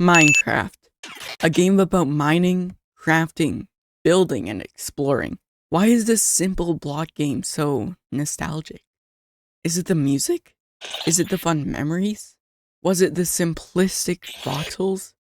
Minecraft, a game about mining, crafting, building, and exploring. Why is this simple block game so nostalgic? Is it the music? Is it the fun memories? Was it the simplistic voxels?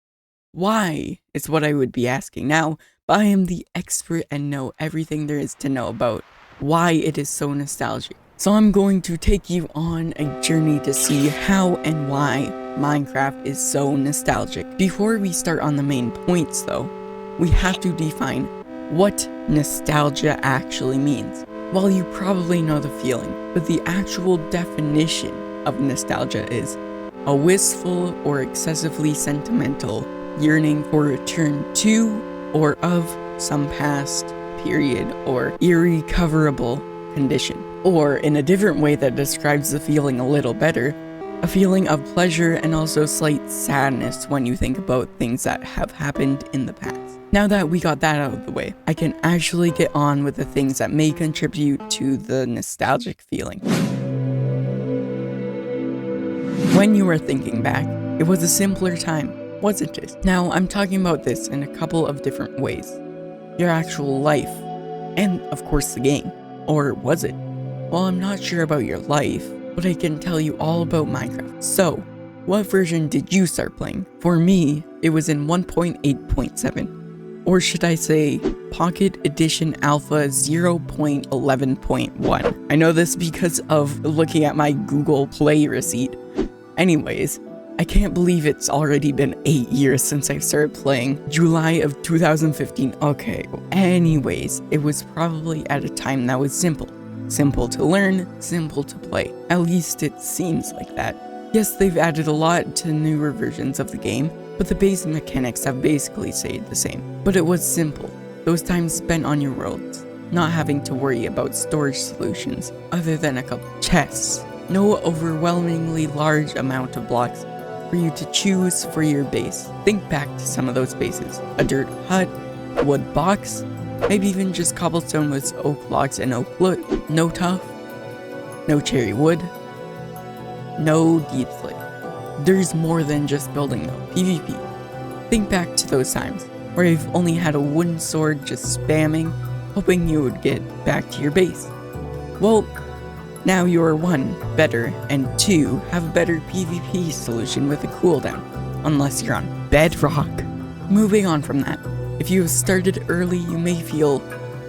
Why is what I would be asking now, but I am the expert and know everything there is to know about why it is so nostalgic. So I'm going to take you on a journey to see how and why Minecraft is so nostalgic. Before we start on the main points though, we have to define what nostalgia actually means. Well, you probably know the feeling, but the actual definition of nostalgia is a wistful or excessively sentimental yearning for return to or of some past period or irrecoverable condition. Or in a different way that describes the feeling a little better, a feeling of pleasure and also slight sadness when you think about things that have happened in the past. Now that we got that out of the way, I can actually get on with the things that may contribute to the nostalgic feeling. When you are thinking back, it was a simpler time, wasn't it? Now, I'm talking about this in a couple of different ways. Your actual life, and of course the game. Or was it? Well, I'm not sure about your life, but I can tell you all about Minecraft. So, what version did you start playing? For me, it was in 1.8.7. Or should I say, Pocket Edition Alpha 0.11.1. I know this because of looking at my Google Play receipt. Anyways, I can't believe it's already been 8 years since I started playing. July of 2015. Okay, anyways, it was probably at a time that was simple. Simple to learn, simple to play. At least it seems like that. Yes, they've added a lot to newer versions of the game, but the base mechanics have basically stayed the same. But it was simple. Those times spent on your worlds, not having to worry about storage solutions other than a couple chests. No overwhelmingly large amount of blocks for you to choose for your base. Think back to some of those bases. A dirt hut, wood box, maybe even just cobblestone with oak logs and oak wood. No tuff, no cherry wood, no deep slate. There's more than just building though. PvP. Think back to those times where you've only had a wooden sword just spamming, hoping you would get back to your base. Well, now you're 1, better, and 2, have a better PvP solution with a cooldown, unless you're on Bedrock. Moving on from that, if you have started early, you may feel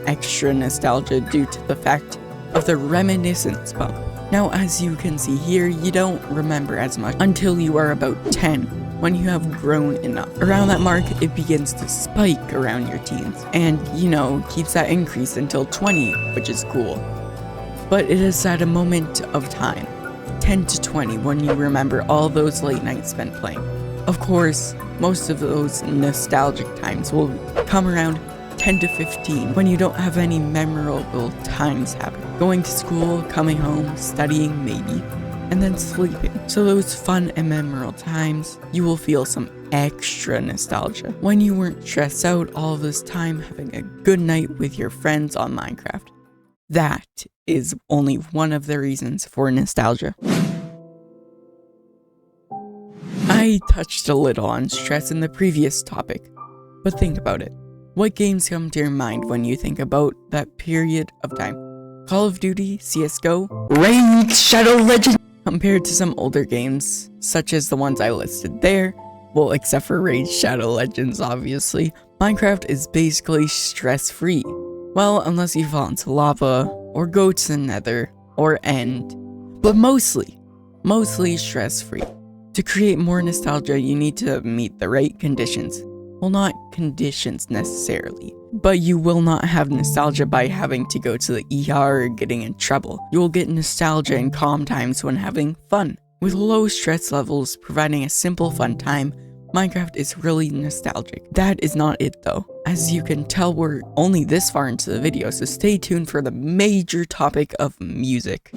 extra nostalgia due to the fact of the reminiscence bump. Now, as you can see here, you don't remember as much until you are about 10, when you have grown enough. Around that mark, it begins to spike around your teens, and, keeps that increase until 20, which is cool. But it is at a moment of time, 10 to 20, when you remember all those late nights spent playing. Of course, most of those nostalgic times will come around 10 to 15, when you don't have any memorable times happen. Going to school, coming home, studying maybe, and then sleeping. So those fun and memorable times, you will feel some extra nostalgia. When you weren't stressed out all this time having a good night with your friends on Minecraft. That is only one of the reasons for nostalgia. I touched a little on stress in the previous topic, but think about it. What games come to your mind when you think about that period of time? Call of Duty, CSGO, Raid Shadow Legends? Compared to some older games, such as the ones I listed there, well, except for Raid Shadow Legends obviously, Minecraft is basically stress-free. Well, unless you fall into lava, or go to the nether, or end. But mostly stress-free. To create more nostalgia, you need to meet the right conditions. Well, not conditions necessarily, but you will not have nostalgia by having to go to the ER or getting in trouble. You will get nostalgia in calm times when having fun. With low stress levels, providing a simple fun time, Minecraft is really nostalgic. That is not it though. As you can tell, we're only this far into the video, so stay tuned for the major topic of music.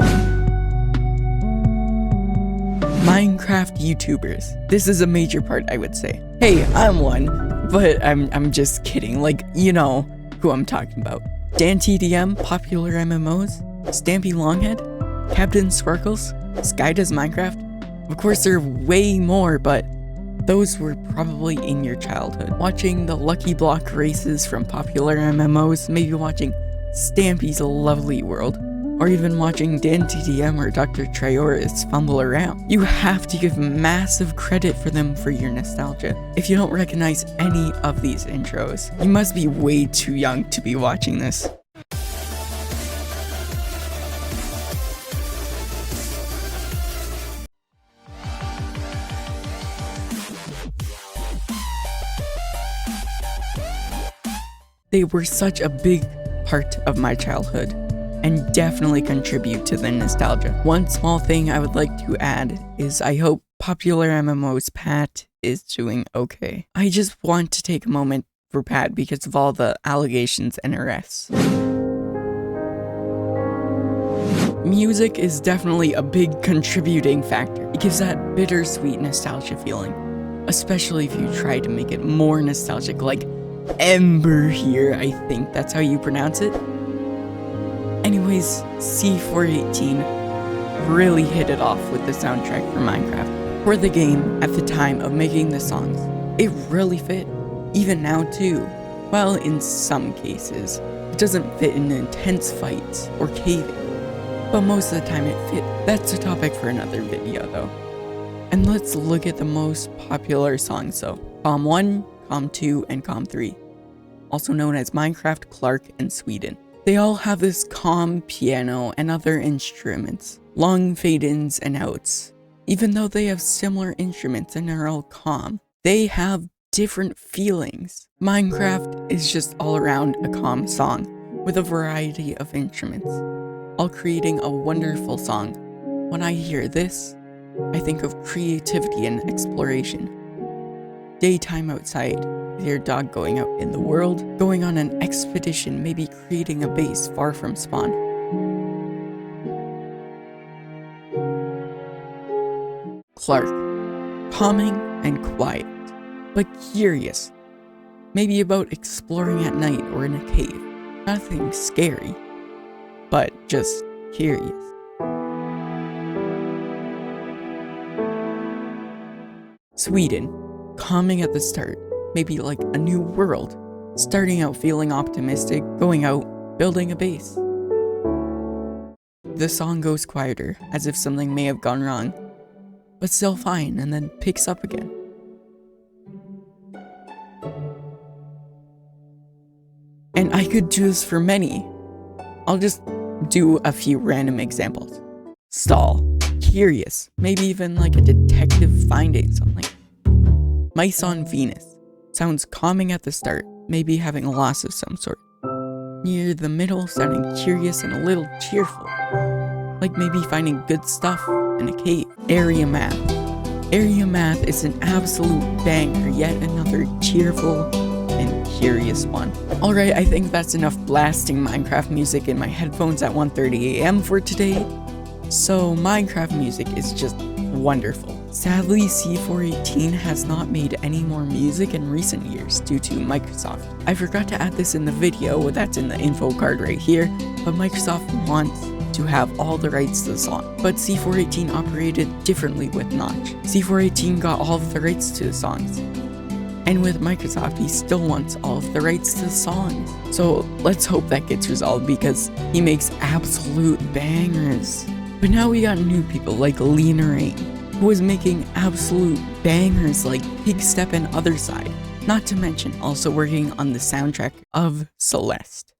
Minecraft YouTubers. This is a major part, I would say. Hey, I'm one, but I'm just kidding. Like, you know who I'm talking about. DanTDM, Popular MMOs, Stampy Longhead, Captain Sparkles, Sky Does Minecraft. Of course, there are way more, but those were probably in your childhood. Watching the Lucky Block races from popular MMOs, maybe watching Stampy's Lovely World, or even watching Dan TDM or Dr. Traoris fumble around. You have to give massive credit for them for your nostalgia. If you don't recognize any of these intros, you must be way too young to be watching this. They were such a big part of my childhood, and definitely contribute to the nostalgia. One small thing I would like to add is I hope popular MMO's Pat is doing okay. I just want to take a moment for Pat because of all the allegations and arrests. Music is definitely a big contributing factor. It gives that bittersweet nostalgia feeling, especially if you try to make it more nostalgic, like Ember here, I think that's how you pronounce it. Anyways, C418 really hit it off with the soundtrack for Minecraft. For the game, at the time of making the songs, it really fit, even now too. While in some cases, it doesn't fit in intense fights or caving, but most of the time it fit. That's a topic for another video though. And let's look at the most popular songs though. Com 1, Com 2, and Com 3, also known as Minecraft, Clark, and Sweden. They all have this calm piano and other instruments, long fade-ins and outs. Even though they have similar instruments and are all calm, they have different feelings. Minecraft is just all around a calm song with a variety of instruments, all creating a wonderful song. When I hear this, I think of creativity and exploration. Daytime outside, with your dog going out in the world, going on an expedition, maybe creating a base far from spawn. Clark, calming and quiet, but curious. Maybe about exploring at night or in a cave. Nothing scary, but just curious. Sweden, calming at the start. Maybe like a new world, starting out feeling optimistic, going out, building a base. The song goes quieter, as if something may have gone wrong, but still fine, and then picks up again. And I could do this for many. I'll just do a few random examples. Stall, curious, maybe even like a detective finding something. Mice on Venus. Sounds calming at the start, maybe having a loss of some sort. Near the middle, sounding curious and a little cheerful, like maybe finding good stuff in a cave. Area Math. Area Math is an absolute banger, yet another cheerful and curious one. Alright, I think that's enough blasting Minecraft music in my headphones at 1:30 a.m. for today. So Minecraft music is just wonderful. Sadly, C418 has not made any more music in recent years due to Microsoft. I forgot to add this in the video, that's in the info card right here, but Microsoft wants to have all the rights to the song. But C418 operated differently with Notch. C418 got all of the rights to the songs. And with Microsoft, he still wants all of the rights to the songs. So let's hope that gets resolved because he makes absolute bangers. But now we got new people like Lena Rain, who is making absolute bangers like Pig Step and Other Side, not to mention also working on the soundtrack of Celeste.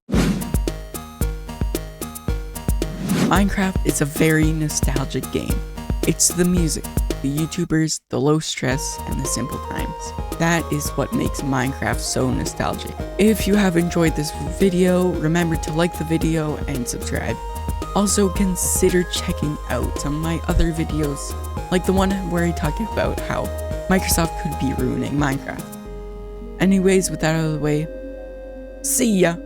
Minecraft is a very nostalgic game. It's the music, the YouTubers, the low stress, and the simple times. That is what makes Minecraft so nostalgic. If you have enjoyed this video, remember to like the video and subscribe. Also consider checking out some of my other videos, like the one where I talk about how Microsoft could be ruining Minecraft. Anyways, with that out of the way, see ya!